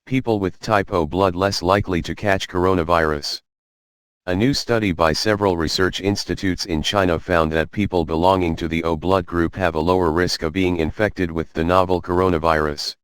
People with type O blood less likely to catch coronavirus. A new study by several research institutes in China found that people belonging to the O blood group have a lower risk of being infected with the novel coronavirus.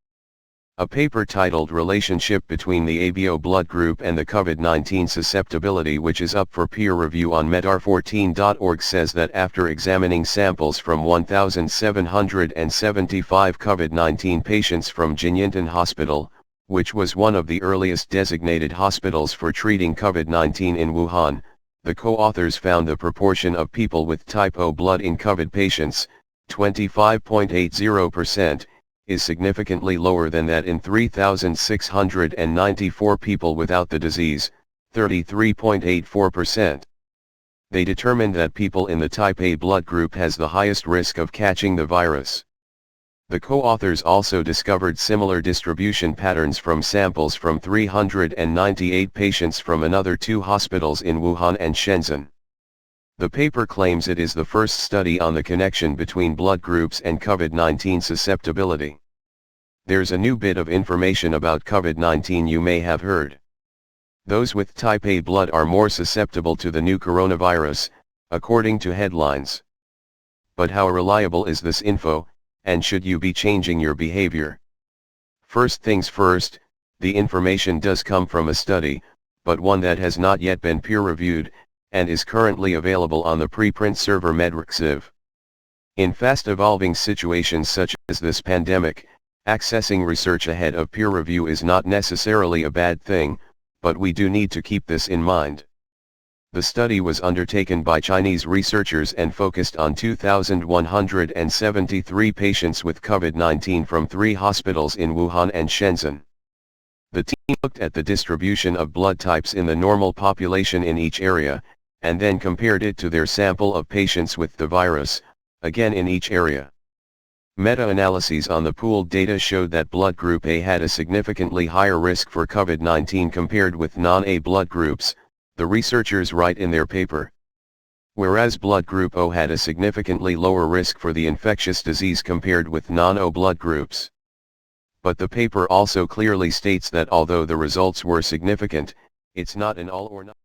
A paper titled Relationship between the ABO blood group and the COVID-19 susceptibility, which is up for peer review on medr14.org, says that after examining samples from 1,775 COVID-19 patients from Jinyintan Hospital, which was one of the earliest designated hospitals for treating COVID-19 in Wuhan, the co-authors found the proportion of people with type O blood in COVID patients, 25.80%, is significantly lower than that in 3,694 people without the disease, 33.84%. They determined that people in the type A blood group has the highest risk of catching the virus. The co-authors also discovered similar distribution patterns from samples from 398 patients from another two hospitals in Wuhan and Shenzhen. The paper claims it is the first study on the connection between blood groups and COVID-19 susceptibility. There's a new bit of information about COVID-19 you may have heard. Those with type A blood are more susceptible to the new coronavirus, according to headlines. But how reliable is this info, and should you be changing your behavior? First things first, the information does come from a study, but one that has not yet been peer-reviewed, and is currently available on the preprint server medr14. In fast-evolving situations such as this pandemic, accessing research ahead of peer review is not necessarily a bad thing, but we do need to keep this in mind. The study was undertaken by Chinese researchers and focused on 2,173 patients with COVID-19 from 3 hospitals in Wuhan and Shenzhen. The team looked at the distribution of blood types in the normal population in each area, and then compared it to their sample of patients with the virus, again in each area. Meta-analyses on the pooled data showed that blood group A had a significantly higher risk for COVID-19 compared with non-A blood groups, the researchers write in their paper. Whereas blood group O had a significantly lower risk for the infectious disease compared with non-O blood groups. But the paper also clearly states that although the results were significant, it's not an all or nothing.